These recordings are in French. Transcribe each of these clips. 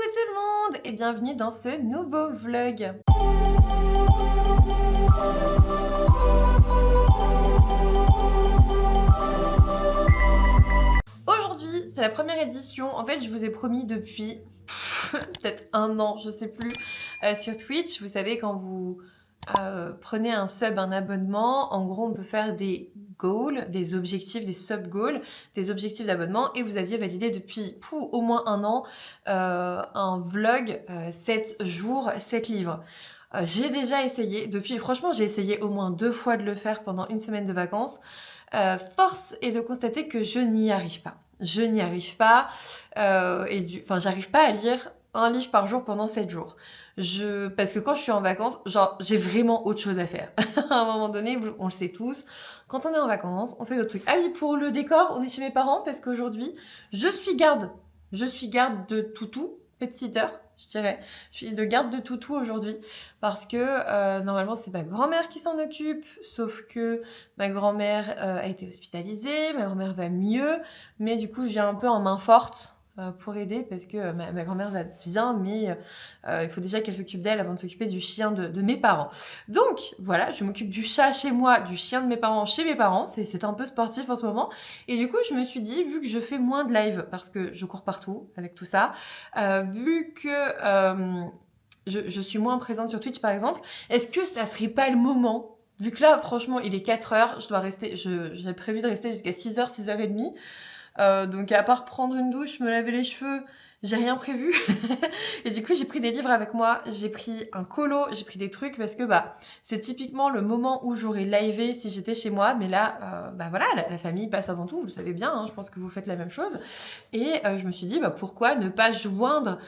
tout le monde et bienvenue dans ce nouveau vlog. Aujourd'hui, c'est la première édition. En fait, je vous ai promis depuis peut-être un an, je sais plus, sur Twitch. Vous savez, quand vous prenez un sub, un abonnement, en gros, on peut faire des goals, des objectifs, des sub-goals, des objectifs d'abonnement. Et vous aviez validé depuis au moins un an un vlog 7 jours, 7 livres. J'ai déjà essayé, franchement, j'ai essayé au moins 2 fois de le faire pendant une semaine de vacances. Force est de constater que je n'y arrive pas. Je n'y arrive pas. J'arrive pas à lire un livre par jour pendant 7 jours. Parce que quand je suis en vacances, genre, j'ai vraiment autre chose à faire. À un moment donné, on le sait tous, quand on est en vacances, on fait d'autres trucs. Ah oui, pour le décor, on est chez mes parents parce qu'aujourd'hui, je suis garde. Je suis garde de toutou, pet-sitter, je dirais. Je suis de garde de toutou aujourd'hui parce que normalement, c'est ma grand-mère qui s'en occupe, sauf que ma grand-mère a été hospitalisée, ma grand-mère va mieux, mais du coup, je viens un peu en main forte pour aider parce que ma grand-mère va bien, mais il faut déjà qu'elle s'occupe d'elle avant de s'occuper du chien de mes parents. Donc voilà, je m'occupe du chat chez moi, du chien de mes parents chez mes parents, c'est un peu sportif en ce moment. Et du coup, je me suis dit, vu que je fais moins de live, parce que je cours partout avec tout ça, vu que je suis moins présente sur Twitch par exemple, est-ce que ça serait pas le moment, vu que là franchement il est 4h, j'avais prévu de rester jusqu'à 6h, 6h30, donc à part prendre une douche, me laver les cheveux, j'ai rien prévu. Et du coup, j'ai pris des livres avec moi, j'ai pris un colo, j'ai pris des trucs parce que c'est typiquement le moment où j'aurais livé si j'étais chez moi. Mais là, voilà, la famille passe avant tout, vous le savez bien, hein, je pense que vous faites la même chose. Et je me suis dit, pourquoi ne pas joindre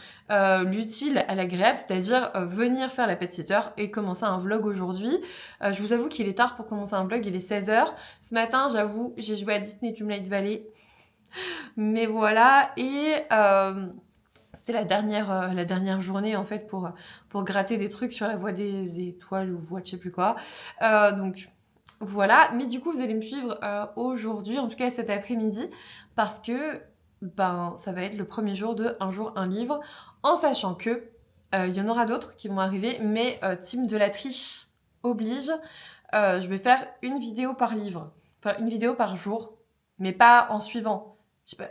l'utile à l'agréable, c'est-à-dire venir faire la pet-sitter et commencer un vlog aujourd'hui. Je vous avoue qu'il est tard pour commencer un vlog, il est 16h. Ce matin, j'avoue, j'ai joué à Disney Dreamlight Valley. Mais voilà, et c'était la dernière journée en fait pour gratter des trucs sur la voie des étoiles ou voie de je sais plus quoi. Donc voilà, mais du coup vous allez me suivre aujourd'hui, en tout cas cet après-midi, parce que ça va être le premier jour de Un jour un livre, en sachant que il y en aura d'autres qui vont arriver, mais team de la triche oblige, je vais faire une vidéo par livre, enfin une vidéo par jour, mais pas en suivant.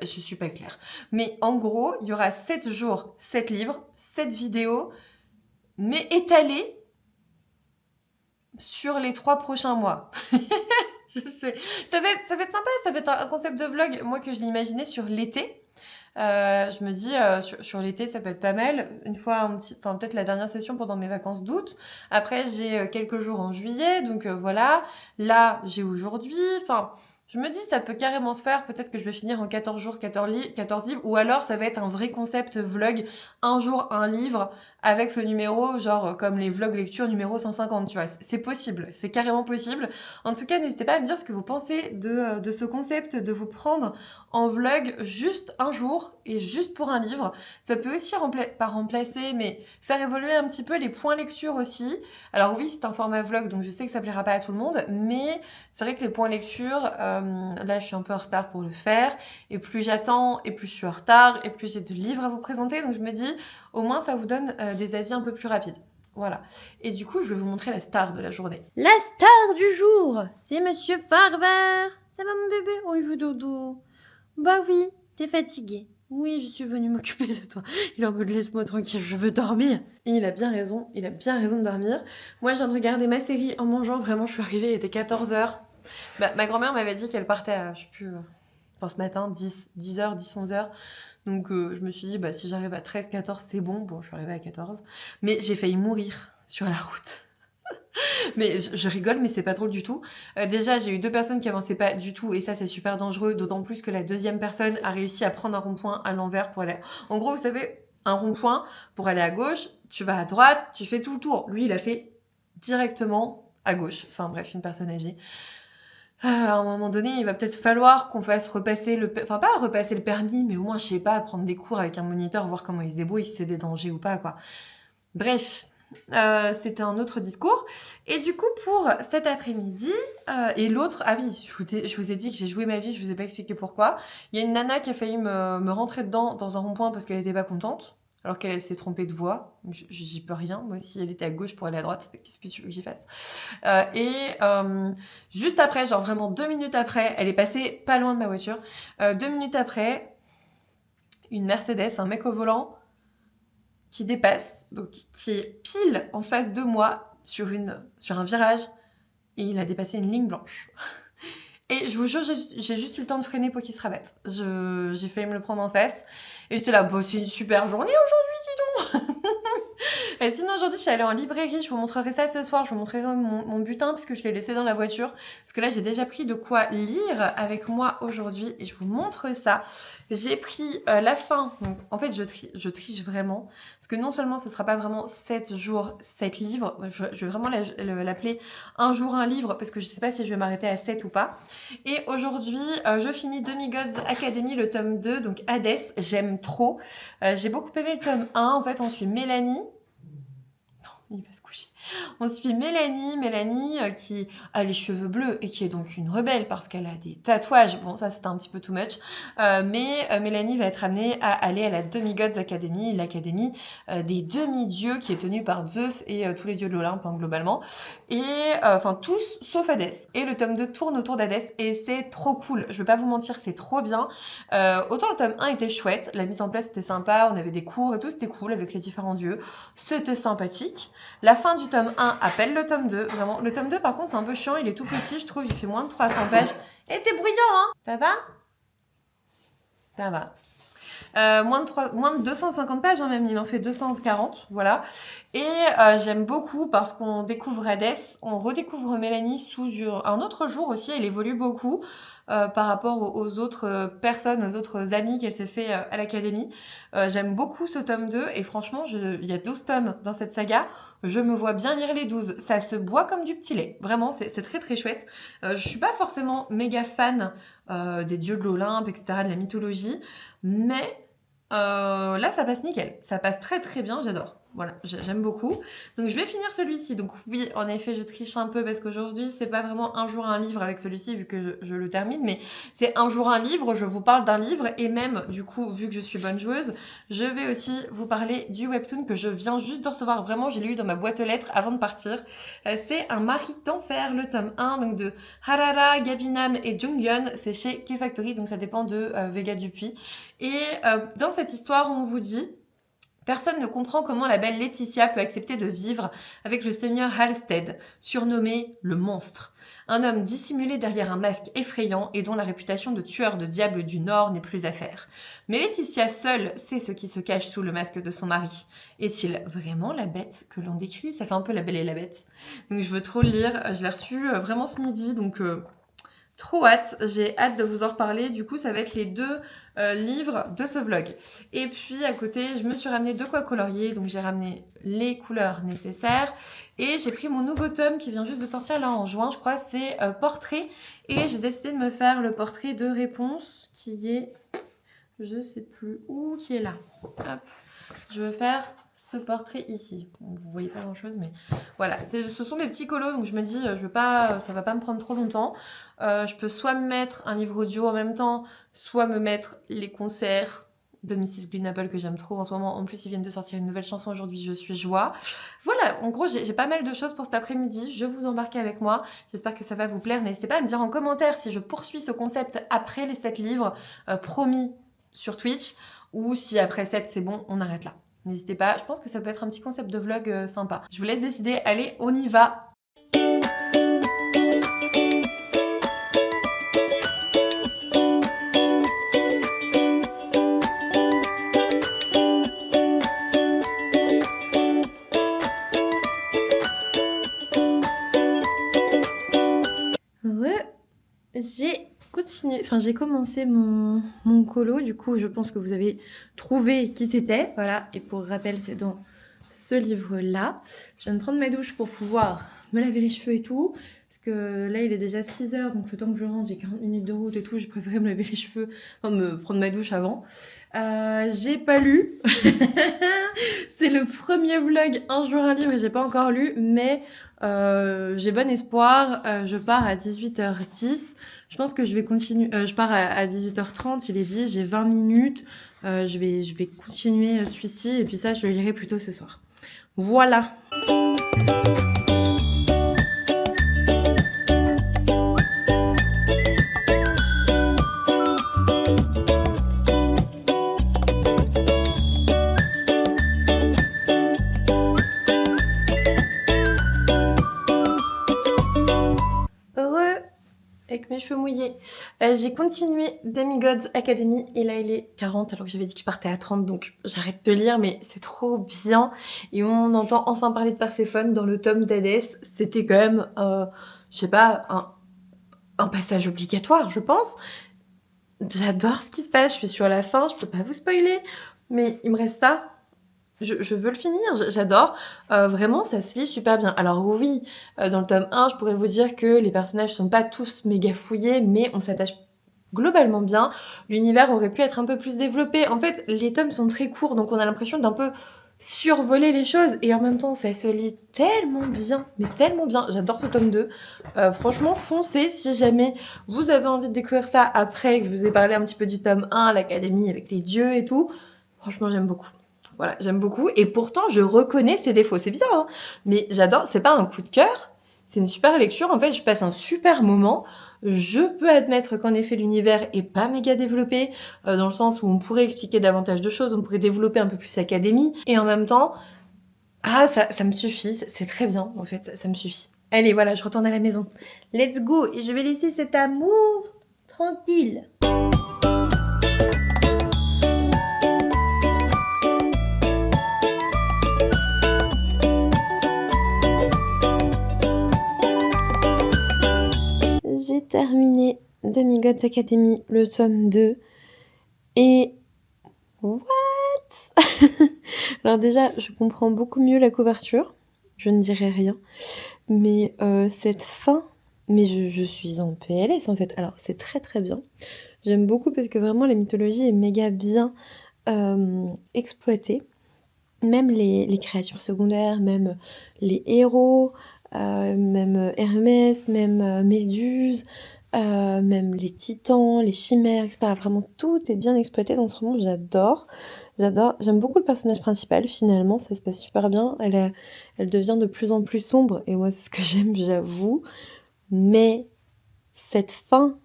Je suis pas claire. Mais en gros, il y aura 7 jours, 7 livres, 7 vidéos, mais étalées sur les 3 prochains mois. Je sais. Ça va être sympa, ça va être un concept de vlog, moi que je l'imaginais sur l'été. Je me dis, sur l'été, ça peut être pas mal. Une fois, peut-être la dernière session pendant mes vacances d'août. Après, j'ai quelques jours en juillet, donc voilà. Là, j'ai aujourd'hui. Je me dis, ça peut carrément se faire. Peut-être que je vais finir en 14 jours, 14 livres. Ou alors, ça va être un vrai concept vlog. Un jour, un livre. Avec le numéro, genre comme les vlogs lecture numéro 150, tu vois. C'est possible. C'est carrément possible. En tout cas, n'hésitez pas à me dire ce que vous pensez de ce concept, de vous prendre en vlog juste un jour et juste pour un livre. Ça peut aussi pas remplacer, mais faire évoluer un petit peu les points lecture aussi. Alors oui, c'est un format vlog, donc je sais que ça plaira pas à tout le monde, mais c'est vrai que les points lecture, là je suis un peu en retard pour le faire, et plus j'attends, et plus je suis en retard, et plus j'ai de livres à vous présenter, donc je me dis, au moins ça vous donne des avis un peu plus rapides. Voilà. Et du coup, je vais vous montrer la star de la journée. La star du jour, c'est Monsieur Farber. Ça va mon bébé? Oh, il veut dodo. Bah oui, t'es fatigué. Oui, je suis venue m'occuper de toi. Il est en mode laisse-moi tranquille, je veux dormir. Et il a bien raison de dormir. Moi, je viens de regarder ma série en mangeant, vraiment, je suis arrivée, il était 14h. Ma grand-mère m'avait dit qu'elle partait à, je sais plus, ce matin, 10h, 10, 11h. Donc je me suis dit, si j'arrive à 13, 14, c'est bon. Bon, je suis arrivée à 14. Mais j'ai failli mourir sur la route. Mais je rigole, mais c'est pas drôle du tout. Déjà, j'ai eu 2 personnes qui avançaient pas du tout, et ça, c'est super dangereux, d'autant plus que la deuxième personne a réussi à prendre un rond-point à l'envers pour aller... En gros, vous savez, un rond-point, pour aller à gauche, tu vas à droite, tu fais tout le tour. Lui, il a fait directement à gauche. Enfin bref, une personne âgée. À un moment donné, il va peut-être falloir qu'on fasse repasser Enfin, pas repasser le permis, mais au moins, je sais pas, prendre des cours avec un moniteur, voir comment il se débrouille, si c'est des dangers ou pas, quoi. Bref... c'était un autre discours. Et du coup, pour cet après-midi, et l'autre, ah oui, je vous ai dit que j'ai joué ma vie, je vous ai pas expliqué pourquoi. Il y a une nana qui a failli me rentrer dedans dans un rond-point parce qu'elle était pas contente. alors qu'elle s'est trompée de voie. J'y peux rien. Moi, si elle était à gauche pour aller à droite, qu'est-ce que tu veux que j'y fasse? Juste après, genre vraiment 2 minutes après, elle est passée pas loin de ma voiture. 2 minutes après, une Mercedes, un mec au volant qui dépasse, donc qui est pile en face de moi sur un virage, et il a dépassé une ligne blanche. Et je vous jure, j'ai juste eu le temps de freiner pour qu'il se rabatte. J'ai failli me le prendre en face. Et j'étais là, bon, c'est une super journée aujourd'hui, dis donc. Et sinon, aujourd'hui, je suis allée en librairie. Je vous montrerai ça ce soir. Je vous montrerai mon butin parce que je l'ai laissé dans la voiture. Parce que là, j'ai déjà pris de quoi lire avec moi aujourd'hui. Et je vous montre ça. J'ai pris la fin. Donc, en fait, je triche vraiment. Parce que non seulement ce ne sera pas vraiment 7 jours, 7 livres. Je vais vraiment l'appeler un jour, un livre. Parce que je ne sais pas si je vais m'arrêter à 7 ou pas. Et aujourd'hui, je finis Demigods Academy, le tome 2. Donc, Hades. J'aime trop. J'ai beaucoup aimé le tome 1. En fait, on suit Mélanie. Il va se coucher. On suit Mélanie qui a les cheveux bleus et qui est donc une rebelle parce qu'elle a des tatouages. Bon, ça c'était un petit peu too much. Mais Mélanie va être amenée à aller à la Demigods Academy, l'académie des demi-dieux qui est tenue par Zeus et tous les dieux de l'Olympe hein, globalement. Et enfin tous sauf Hadès. Et le tome 2 tourne autour d'Hadès et c'est trop cool. Je vais pas vous mentir, c'est trop bien. Autant le tome 1 était chouette, la mise en place était sympa, on avait des cours et tout, c'était cool avec les différents dieux. C'était sympathique. La fin du tome 1 appelle le tome 2. Vraiment, le tome 2, par contre, c'est un peu chiant. Il est tout petit, je trouve. Il fait moins de 300 pages. Et t'es bruyant, hein? Ça va? Ça va. Moins de 250 pages, hein, même. Il en fait 240, voilà. Et j'aime beaucoup parce qu'on découvre Hadès. On redécouvre Mélanie sous un autre jour aussi. Elle évolue beaucoup. Par rapport aux autres personnes, aux autres amis qu'elle s'est fait à l'académie. J'aime beaucoup ce tome 2 et franchement, il y a 12 tomes dans cette saga. Je me vois bien lire les 12. Ça se boit comme du petit lait. Vraiment, c'est très très chouette. Je suis pas forcément méga fan des dieux de l'Olympe, etc., de la mythologie, mais là, ça passe nickel. Ça passe très très bien, j'adore. Voilà, j'aime beaucoup. Donc je vais finir celui-ci. Donc oui, en effet, je triche un peu parce qu'aujourd'hui, c'est pas vraiment un jour un livre avec celui-ci vu que je le termine, mais c'est un jour un livre, je vous parle d'un livre et même du coup, vu que je suis bonne joueuse, je vais aussi vous parler du webtoon que je viens juste de recevoir. Vraiment, j'ai lu dans ma boîte aux lettres avant de partir. C'est Un mari d'enfer, le tome 1, donc de Harara, Gabinam et Jungyeon. C'est chez K-Factory, donc ça dépend de Vega Dupuis. Et dans cette histoire, on vous dit... Personne ne comprend comment la belle Laetitia peut accepter de vivre avec le seigneur Halstead, surnommé le monstre. Un homme dissimulé derrière un masque effrayant et dont la réputation de tueur de diables du Nord n'est plus à faire. Mais Laetitia seule sait ce qui se cache sous le masque de son mari. Est-il vraiment la bête que l'on décrit? Ça fait un peu La Belle et la Bête. Donc je veux trop le lire. Je l'ai reçu vraiment ce midi, donc... Trop hâte, j'ai hâte de vous en reparler. Du coup, ça va être les 2 livres de ce vlog. Et puis, à côté, je me suis ramené de quoi colorier. Donc, j'ai ramené les couleurs nécessaires. Et j'ai pris mon nouveau tome qui vient juste de sortir là en juin, je crois. C'est Portrait. Et j'ai décidé de me faire le portrait de Réponse qui est... Je sais plus où, qui est là. Hop. Je vais faire ce portrait ici. Bon, vous voyez pas grand chose, mais voilà. Ce sont des petits colos, donc je me dis, ça va pas me prendre trop longtemps. Je peux soit me mettre un livre audio en même temps, soit me mettre les concerts de Mrs. Green Apple que j'aime trop en ce moment. En plus, ils viennent de sortir une nouvelle chanson aujourd'hui, Je suis joie. Voilà, en gros, j'ai pas mal de choses pour cet après-midi. Je vous embarque avec moi. J'espère que ça va vous plaire. N'hésitez pas à me dire en commentaire si je poursuis ce concept après les 7 livres promis sur Twitch ou si après 7 c'est bon, on arrête là. N'hésitez pas, je pense que ça peut être un petit concept de vlog sympa. Je vous laisse décider, allez, on y va! J'ai commencé mon colo, du coup je pense que vous avez trouvé qui c'était, voilà, et pour rappel c'est dans ce livre-là. Je viens de prendre ma douche pour pouvoir me laver les cheveux et tout, parce que là il est déjà 6h, donc le temps que je rentre, j'ai 40 minutes de route et tout, j'ai préféré me laver les cheveux, enfin me prendre ma douche avant. J'ai pas lu, c'est le premier vlog un jour un livre et j'ai pas encore lu, mais j'ai bon espoir, je pars à 18h10. Je pense que je vais continuer. Je pars à 18h30, il est dit, j'ai 20 minutes. Je vais continuer celui-ci et puis ça, je le lirai plutôt ce soir. Voilà. Heureux avec mes cheveux mouillés. J'ai continué Demigods Academy et là il est 40 alors que j'avais dit que je partais à 30 donc j'arrête de lire mais c'est trop bien et on entend enfin parler de Perséphone dans le tome d'Hadès. C'était quand même, je sais pas, un passage obligatoire je pense. J'adore ce qui se passe, je suis sur la fin, je peux pas vous spoiler mais il me reste ça. Je veux le finir, j'adore. Vraiment, ça se lit super bien. Alors oui, dans le tome 1, je pourrais vous dire que les personnages sont pas tous méga fouillés, mais on s'attache globalement bien. L'univers aurait pu être un peu plus développé. En fait, les tomes sont très courts, donc on a l'impression d'un peu survoler les choses. Et en même temps, ça se lit tellement bien, mais tellement bien. J'adore ce tome 2. Franchement, foncez si jamais vous avez envie de découvrir ça après que je vous ai parlé un petit peu du tome 1, l'académie avec les dieux et tout. Franchement, j'aime beaucoup. Voilà, j'aime beaucoup. Et pourtant, je reconnais ses défauts. C'est bizarre, hein, mais j'adore. C'est pas un coup de cœur. C'est une super lecture. En fait, je passe un super moment. Je peux admettre qu'en effet, l'univers est pas méga développé, dans le sens où on pourrait expliquer davantage de choses, on pourrait développer un peu plus Académie. Et en même temps, ça me suffit. C'est très bien, en fait. Ça me suffit. Allez, voilà, je retourne à la maison. Let's go. Et je vais laisser cet amour tranquille. J'ai terminé Demigods Academy, le tome 2. Et... What? Alors déjà, je comprends beaucoup mieux la couverture. Je ne dirai rien. Mais cette fin... Mais je suis en PLS en fait. Alors c'est très très bien. J'aime beaucoup parce que vraiment la mythologie est méga bien exploitée. Même les créatures secondaires, même les héros, même Hermès, même Méduse, même les titans, les chimères, etc. Vraiment, tout est bien exploité dans ce roman. J'adore. J'adore. J'aime beaucoup le personnage principal, finalement. Ça se passe super bien. Elle devient de plus en plus sombre. Et moi, c'est ce que j'aime, j'avoue. Mais cette fin...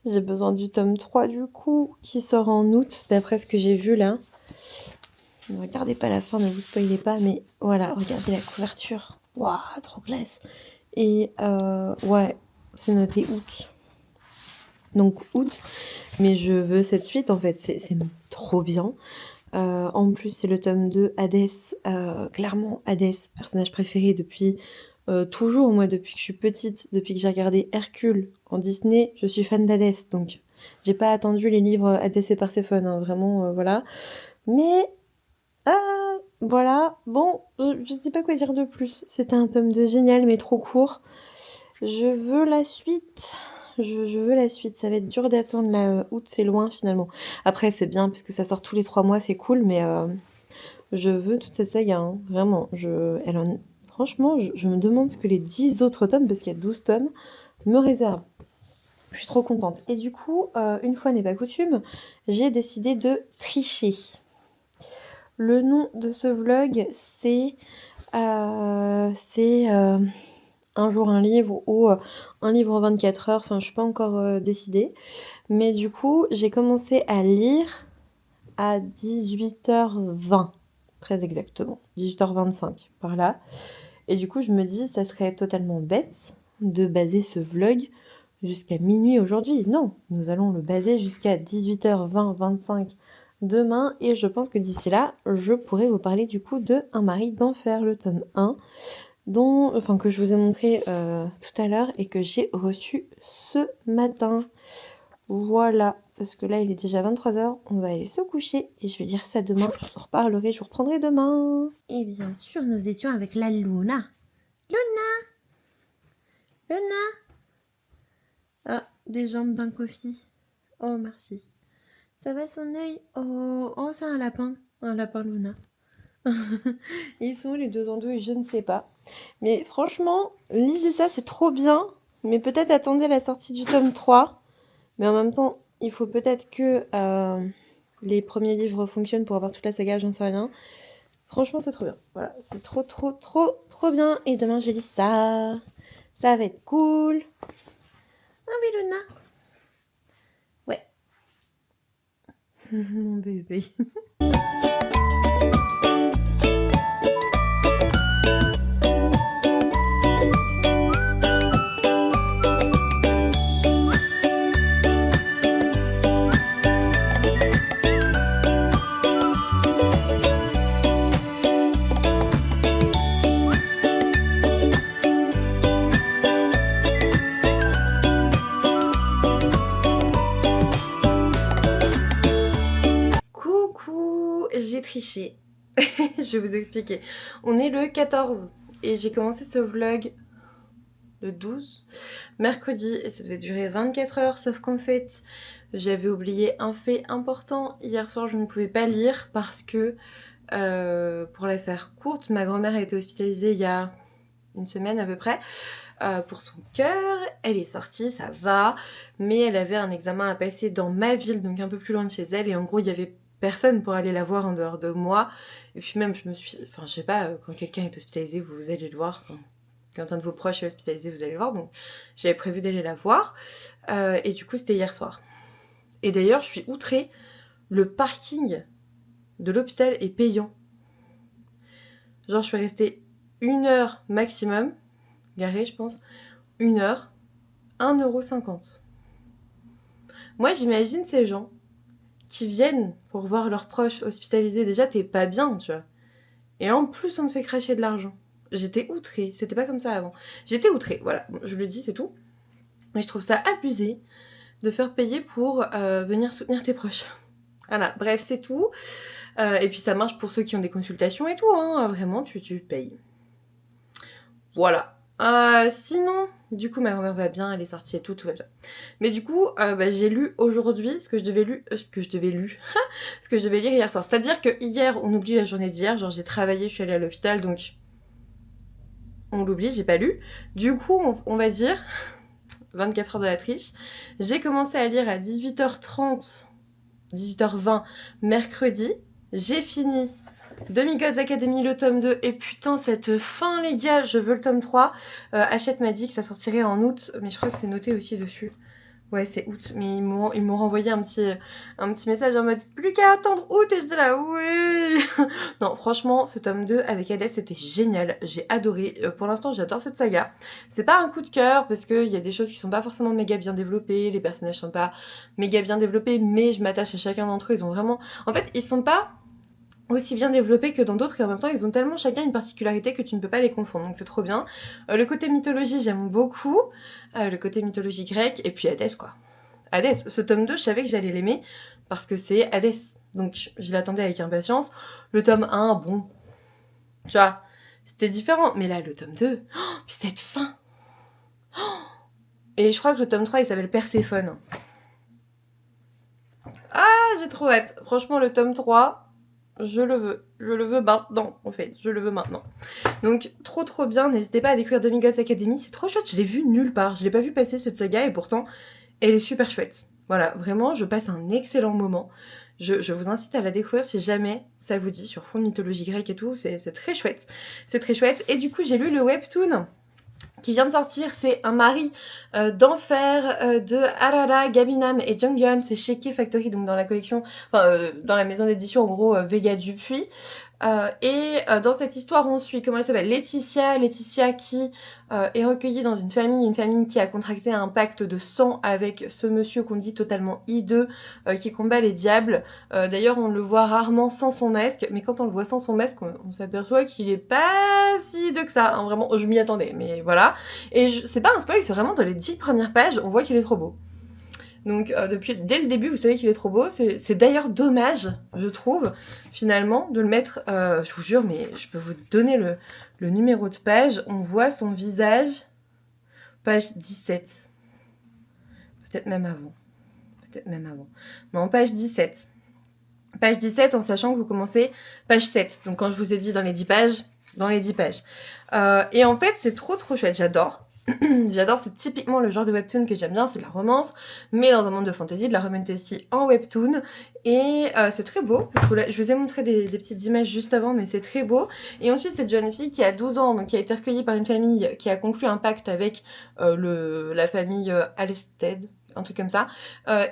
J'ai besoin du tome 3, du coup, qui sort en août, d'après ce que j'ai vu, là. Ne regardez pas la fin, ne vous spoilez pas, mais voilà, regardez la couverture. Waouh, trop classe. Et ouais, c'est noté août. Donc août, mais je veux cette suite en fait, c'est trop bien. En plus, c'est le tome 2, Hadès. Clairement, Hadès, personnage préféré depuis toujours, moi, depuis que je suis petite, depuis que j'ai regardé Hercule en Disney, je suis fan d'Hadès. Donc, j'ai pas attendu les livres Hadès et Perséphone, hein, vraiment, voilà. Mais voilà, bon, je sais pas quoi dire de plus. C'était un tome 2 génial, mais trop court. Je veux la suite. Je veux la suite. Ça va être dur d'attendre là. Août, c'est loin finalement. Après, c'est bien parce que ça sort tous les 3 mois, c'est cool, mais je veux toute cette saga, hein. Vraiment. Franchement, je me demande ce que les 10 autres tomes, parce qu'il y a 12 tomes, me réservent. Je suis trop contente. Et du coup, une fois n'est pas coutume, j'ai décidé de tricher. Le nom de ce vlog, c'est un jour un livre ou un livre en 24 heures. Enfin, je ne suis pas encore décidée. Mais du coup, j'ai commencé à lire à 18h20. Très exactement. 18h25, par là. Et du coup, je me dis, ça serait totalement bête de baser ce vlog jusqu'à minuit aujourd'hui. Non, nous allons le baser jusqu'à 18h20, 25 demain, et je pense que d'ici là, je pourrai vous parler du coup de Un mari d'enfer, le tome 1, que je vous ai montré tout à l'heure et que j'ai reçu ce matin. Voilà, parce que là il est déjà 23h, on va aller se coucher et je vais lire ça demain, je vous reparlerai, je vous reprendrai demain. Et bien sûr, nous étions avec la Luna. Luna, ah, des jambes d'un coffee. Oh, merci. Ça va son œil? Oh, c'est un lapin Luna. Ils sont où les deux andouilles? Je ne sais pas. Mais franchement, lisez ça, c'est trop bien. Mais peut-être attendez la sortie du tome 3. Mais en même temps, il faut peut-être que les premiers livres fonctionnent pour avoir toute la saga, j'en sais rien. Franchement, c'est trop bien. Voilà, c'est trop, trop, trop, trop bien. Et demain, je lis ça. Ça va être cool. Ah oui, Luna. Ouais. Mon bébé. Coucou, j'ai triché. Je vais vous expliquer. On est le 14 et j'ai commencé ce vlog le 12 mercredi et ça devait durer 24 heures, sauf qu'en fait j'avais oublié un fait important. Hier soir je ne pouvais pas lire parce que pour la faire courte, ma grand-mère a été hospitalisée il y a une semaine à peu près pour son cœur. Elle est sortie, ça va, mais elle avait un examen à passer dans ma ville, donc un peu plus loin de chez elle, et en gros il y avait personne pour aller la voir en dehors de moi. Et puis même je me suis, enfin je sais pas, quand quelqu'un est hospitalisé vous allez le voir, quand un de vos proches est hospitalisé vous allez le voir, donc j'avais prévu d'aller la voir et du coup c'était hier soir. Et d'ailleurs je suis outrée, le parking de l'hôpital est payant. Genre je suis restée 1 heure maximum garée, je pense, 1 heure, 1,50 €. Moi j'imagine ces gens qui viennent pour voir leurs proches hospitalisés, déjà t'es pas bien, tu vois. Et en plus on te fait cracher de l'argent. J'étais outrée, c'était pas comme ça avant. J'étais outrée, voilà, je le dis, c'est tout. Mais je trouve ça abusé de faire payer pour venir soutenir tes proches. Voilà, bref, c'est tout. Et puis ça marche pour ceux qui ont des consultations et tout, hein. Vraiment, tu payes. Voilà. Sinon, du coup, ma grand-mère va bien, elle est sortie et tout va bien. Mais du coup, j'ai lu aujourd'hui ce que je devais lire hier soir. C'est-à-dire que hier, on oublie la journée d'hier. Genre, j'ai travaillé, je suis allée à l'hôpital, donc on l'oublie, j'ai pas lu. Du coup, on va dire 24 heures de la triche. J'ai commencé à lire à 18h30, 18h20 mercredi. J'ai fini Demigods Academy le tome 2 et putain cette fin les gars, je veux le tome 3. Hachette m'a dit que ça sortirait en août, mais je crois que c'est noté aussi dessus. Ouais c'est août, mais ils m'ont renvoyé un petit message en mode plus qu'à attendre août et je dis là oui. Non franchement ce tome 2 avec Hades c'était génial, j'ai adoré. Pour l'instant j'adore cette saga. C'est pas un coup de cœur parce qu'il y a des choses qui sont pas forcément méga bien développées, les personnages sont pas méga bien développés, mais je m'attache à chacun d'entre eux, ils ont vraiment... En fait ils sont pas aussi bien développés que dans d'autres et en même temps ils ont tellement chacun une particularité que tu ne peux pas les confondre, donc c'est trop bien. Le côté mythologie j'aime beaucoup, le côté mythologie grecque et puis Hadès quoi. Hadès, ce tome 2 je savais que j'allais l'aimer parce que c'est Hadès, donc je l'attendais avec impatience. Le tome 1 bon, tu vois, c'était différent, mais là le tome 2, oh, puis cette fin oh, et je crois que le tome 3 il s'appelle Perséphone. Ah j'ai trop hâte, franchement le tome 3... Je le veux maintenant en fait, je le veux maintenant. Donc trop bien, n'hésitez pas à découvrir Demigods Academy, c'est trop chouette, je l'ai vu nulle part, je l'ai pas vu passer cette saga et pourtant elle est super chouette. Voilà, vraiment je passe un excellent moment, je vous incite à la découvrir si jamais ça vous dit, sur fond de mythologie grecque et tout, c'est très chouette. C'est très chouette, et du coup j'ai lu le webtoon qui vient de sortir, c'est Un mari d'enfer de Arara, Gabinam et Jonghyun, c'est chez K Factory, donc dans la collection, enfin dans la maison d'édition en gros Vega Dupuis. Dans cette histoire on suit, comment elle s'appelle, Laetitia qui est recueillie dans une famille qui a contracté un pacte de sang avec ce monsieur qu'on dit totalement hideux, qui combat les diables. D'ailleurs on le voit rarement sans son masque, mais quand on le voit sans son masque on s'aperçoit qu'il est pas si hideux que ça, hein, vraiment, je m'y attendais, mais voilà. Et c'est pas un spoil, c'est vraiment dans les 10 premières pages, on voit qu'il est trop beau. Donc dès le début, vous savez qu'il est trop beau. C'est d'ailleurs dommage, je trouve, finalement, de le mettre... je vous jure, mais je peux vous donner le numéro de page. On voit son visage, page 17. Peut-être même avant. Non, page 17. Page 17, en sachant que vous commencez page 7. Donc quand je vous ai dit dans les 10 pages, et en fait, c'est trop chouette, j'adore. J'adore, c'est typiquement le genre de webtoon que j'aime bien, c'est de la romance, mais dans un monde de fantasy, de la romantasy en webtoon. Et c'est très beau. Je vous ai montré des petites images juste avant, mais c'est très beau. Et ensuite, cette jeune fille qui a 12 ans, donc qui a été recueillie par une famille qui a conclu un pacte avec la famille Alsted, un truc comme ça.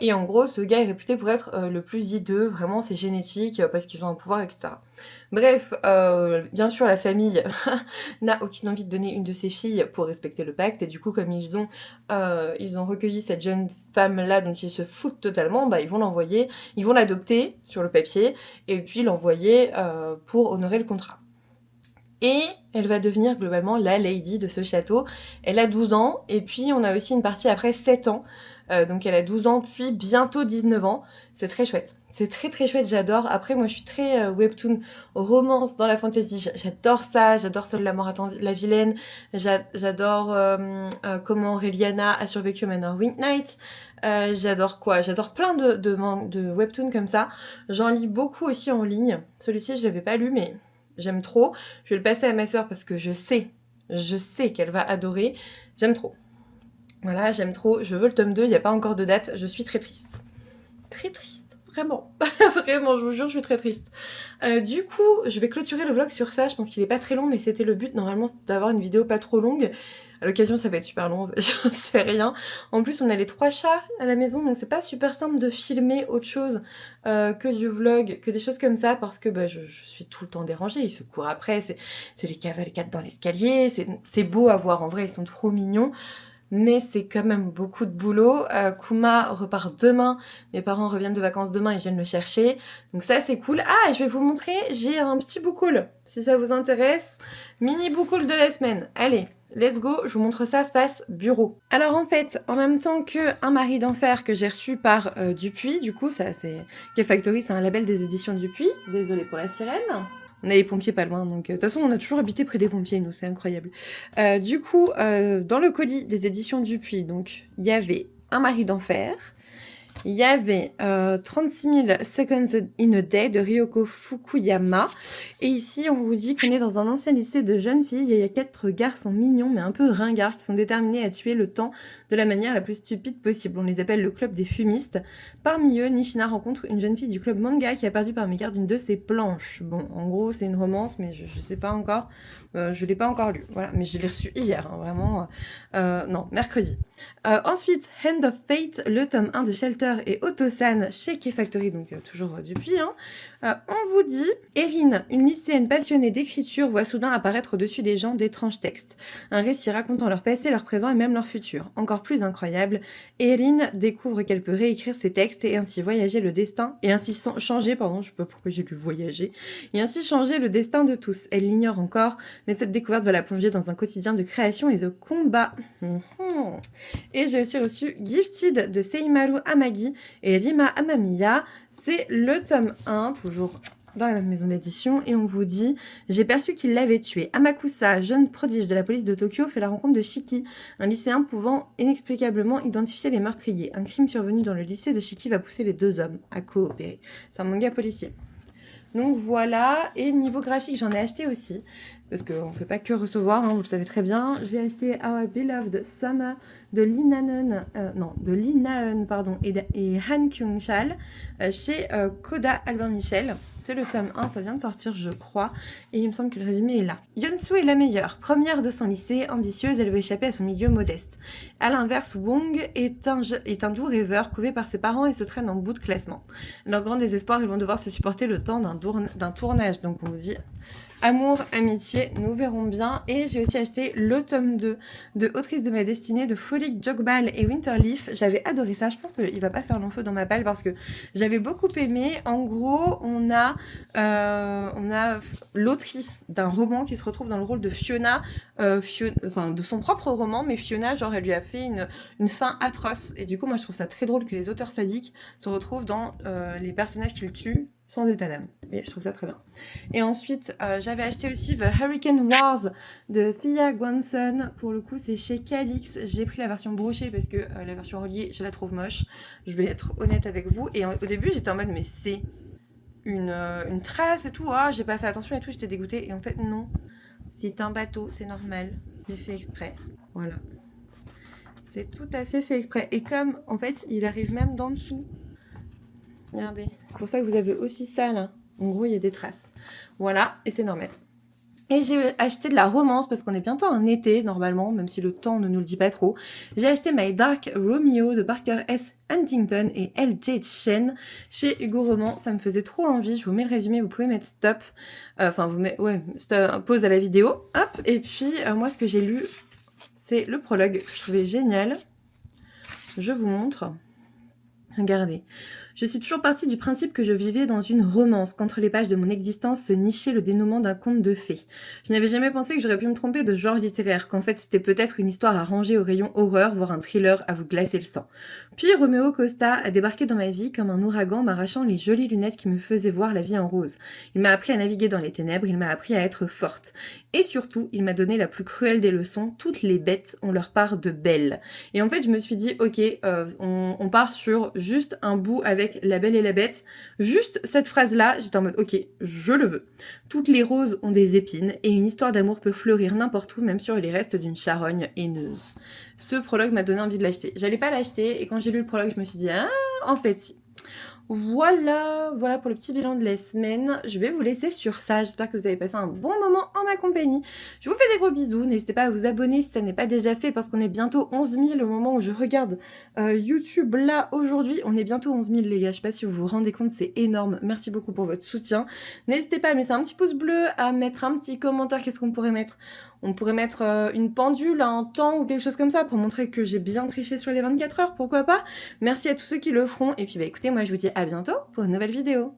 Et en gros, ce gars est réputé pour être le plus hideux, vraiment c'est génétique, parce qu'ils ont un pouvoir, etc. Bref, bien sûr, la famille n'a aucune envie de donner une de ses filles pour respecter le pacte, et du coup, comme ils ont recueilli cette jeune femme-là dont ils se foutent totalement, bah, ils vont l'envoyer, ils vont l'adopter sur le papier, et puis l'envoyer pour honorer le contrat. Et elle va devenir globalement la lady de ce château. Elle a 12 ans, et puis on a aussi une partie après 7 ans. Donc elle a 12 ans, puis bientôt 19 ans. C'est très chouette. C'est très très chouette, j'adore. Après, moi je suis très webtoon romance dans la fantasy. J'adore ça, j'adore Seule la mort attend la vilaine. J'adore comment Aureliana a survécu au Manor Winknight. J'adore quoi? J'adore plein de webtoons comme ça. J'en lis beaucoup aussi en ligne. Celui-ci, je l'avais pas lu, mais j'aime trop. Je vais le passer à ma soeur parce que je sais qu'elle va adorer. J'aime trop. Voilà, j'aime trop. Je veux le tome 2, il n'y a pas encore de date. Je suis très triste. Très triste, vraiment. Vraiment, je vous jure, je suis très triste. Du coup, je vais clôturer le vlog sur ça. Je pense qu'il est pas très long, mais c'était le but. Normalement, c'était d'avoir une vidéo pas trop longue. À l'occasion, ça va être super long, j'en sais rien. En plus, on a les 3 chats à la maison, donc c'est pas super simple de filmer autre chose que du vlog, que des choses comme ça, parce que bah, je suis tout le temps dérangée. Ils se courent après, c'est les cavalcades dans l'escalier, c'est beau à voir, en vrai, ils sont trop mignons. Mais c'est quand même beaucoup de boulot. Kuma repart demain. Mes parents reviennent de vacances demain, ils viennent le chercher. Donc ça, c'est cool. Ah, et je vais vous montrer, j'ai un petit book haul. Si ça vous intéresse, mini book haul de la semaine. Allez, let's go, je vous montre ça face bureau. Alors en fait, en même temps que Un mari d'enfer que j'ai reçu par Dupuis, du coup, ça c'est... K-Factory, c'est un label des éditions Dupuis. Désolée pour la sirène. On a les pompiers pas loin, donc de toute façon on a toujours habité près des pompiers, nous, c'est incroyable. Du coup, dans le colis des éditions Dupuis, donc il y avait Un mari d'enfer, il y avait 36 000 Seconds in a Day de Ryoko Fukuyama. Et ici, on vous dit qu'on est dans un ancien lycée de jeunes filles et il y a 4 garçons mignons mais un peu ringards qui sont déterminés à tuer le temps de la manière la plus stupide possible. On les appelle le club des fumistes. Parmi eux, Nishina rencontre une jeune fille du club manga qui a perdu par mégarde une de ses planches. Bon, en gros, c'est une romance, mais je sais pas encore. Je l'ai pas encore lu. Voilà, mais je l'ai reçu hier, hein, vraiment. Non, mercredi. Ensuite, Hand of Fate, le tome 1 de Shelter et Otosan chez K-Factory, donc toujours depuis. Hein. On vous dit, Erin, une lycéenne passionnée d'écriture, voit soudain apparaître au-dessus des gens d'étranges textes. Un récit racontant leur passé, leur présent et même leur futur. Encore plus incroyable, Erin découvre qu'elle peut réécrire ses textes et ainsi voyager le destin, et ainsi changer, pardon, je sais pas pourquoi j'ai lu voyager, et ainsi changer le destin de tous. Elle l'ignore encore, mais cette découverte va la plonger dans un quotidien de création et de combat. Et j'ai aussi reçu Gifted de Seimaru Amagi et Rima Amamiya. C'est le tome 1, toujours dans la même maison d'édition, et on vous dit « J'ai perçu qu'il l'avait tué. Amakusa, jeune prodige de la police de Tokyo, fait la rencontre de Shiki, un lycéen pouvant inexplicablement identifier les meurtriers. Un crime survenu dans le lycée de Shiki va pousser les 2 hommes à coopérer. » C'est un manga policier. Donc voilà, et niveau graphique, j'en ai acheté aussi, parce qu'on ne peut pas que recevoir, hein, vous le savez très bien. J'ai acheté Our Beloved Summer de Lee Naeun, pardon, et Han Kyung-chal chez Coda Albin Michel. C'est le tome 1, ça vient de sortir, je crois, et il me semble que le résumé est là. Yeonsu est la meilleure, première de son lycée, ambitieuse, elle veut échapper à son milieu modeste. A l'inverse, Wong est un doux rêveur, couvé par ses parents et se traîne en bout de classement. Leur grand désespoir, ils vont devoir se supporter le temps d'un tournage, donc on vous dit... Amour, amitié, nous verrons bien. Et j'ai aussi acheté le tome 2 de Autrice de ma destinée de Frolic Jogbal et Winterleaf. J'avais adoré ça. Je pense qu'il va pas faire long feu dans ma palle parce que j'avais beaucoup aimé. En gros, on a l'autrice d'un roman qui se retrouve dans le rôle de Fiona, enfin de son propre roman, mais Fiona, genre, elle lui a fait une fin atroce. Et du coup, moi, je trouve ça très drôle que les auteurs sadiques se retrouvent dans les personnages qu'ils tuent sans état d'âme. Et je trouve ça très bien. Et ensuite, j'avais acheté aussi The Hurricane Wars de Thea Gwanson. Pour le coup, c'est chez Calix. J'ai pris la version brochée parce que la version reliée, je la trouve moche. Je vais être honnête avec vous. Et au début, j'étais en mode, mais c'est une trace et tout. Ah, j'ai pas fait attention et tout, j'étais dégoûtée. Et en fait, non. C'est un bateau, c'est normal. C'est fait exprès. Voilà. C'est tout à fait exprès. Et comme, en fait, il arrive même d'en dessous. Regardez. C'est pour ça que vous avez aussi ça, là. En gros, il y a des traces. Voilà, et c'est normal. Et j'ai acheté de la romance, parce qu'on est bientôt en été, normalement, même si le temps ne nous le dit pas trop. J'ai acheté My Dark Romeo de Parker S. Huntington et L.J. Chen chez Hugo Roman. Ça me faisait trop envie. Je vous mets le résumé, vous pouvez mettre stop. Enfin, vous mettez, ouais, stop, pause à la vidéo. Hop, et puis, moi, ce que j'ai lu, c'est le prologue que je trouvais génial. Je vous montre. Regardez. Je suis toujours partie du principe que je vivais dans une romance, qu'entre les pages de mon existence se nichait le dénouement d'un conte de fées. Je n'avais jamais pensé que j'aurais pu me tromper de genre littéraire, qu'en fait c'était peut-être une histoire à ranger au rayon horreur, voire un thriller à vous glacer le sang. Puis Roméo Costa a débarqué dans ma vie comme un ouragan m'arrachant les jolies lunettes qui me faisaient voir la vie en rose. Il m'a appris à naviguer dans les ténèbres, il m'a appris à être forte. Et surtout, il m'a donné la plus cruelle des leçons, toutes les bêtes ont leur part de belle. Et en fait, je me suis dit, ok, on part sur juste un bout avec La Belle et la Bête. Juste cette phrase-là, j'étais en mode, ok, je le veux. Toutes les roses ont des épines et une histoire d'amour peut fleurir n'importe où, même sur les restes d'une charogne haineuse. Ce prologue m'a donné envie de l'acheter. J'allais pas l'acheter et quand j'ai lu le prologue, je me suis dit, ah, en fait, si. Voilà pour le petit bilan de la semaine. Je vais vous laisser sur ça. J'espère que vous avez passé un bon moment en ma compagnie. Je vous fais des gros bisous. N'hésitez pas à vous abonner si ça n'est pas déjà fait parce qu'on est bientôt 11 000 au moment où je regarde YouTube là aujourd'hui. On est bientôt 11 000 les gars. Je sais pas si vous vous rendez compte, c'est énorme. Merci beaucoup pour votre soutien. N'hésitez pas à mettre un petit pouce bleu, à mettre un petit commentaire. Qu'est-ce qu'on pourrait mettre ? On pourrait mettre une pendule, un temps ou quelque chose comme ça pour montrer que j'ai bien triché sur les 24 heures, pourquoi pas. Merci à tous ceux qui le feront. Et puis bah écoutez, moi je vous dis à bientôt pour une nouvelle vidéo.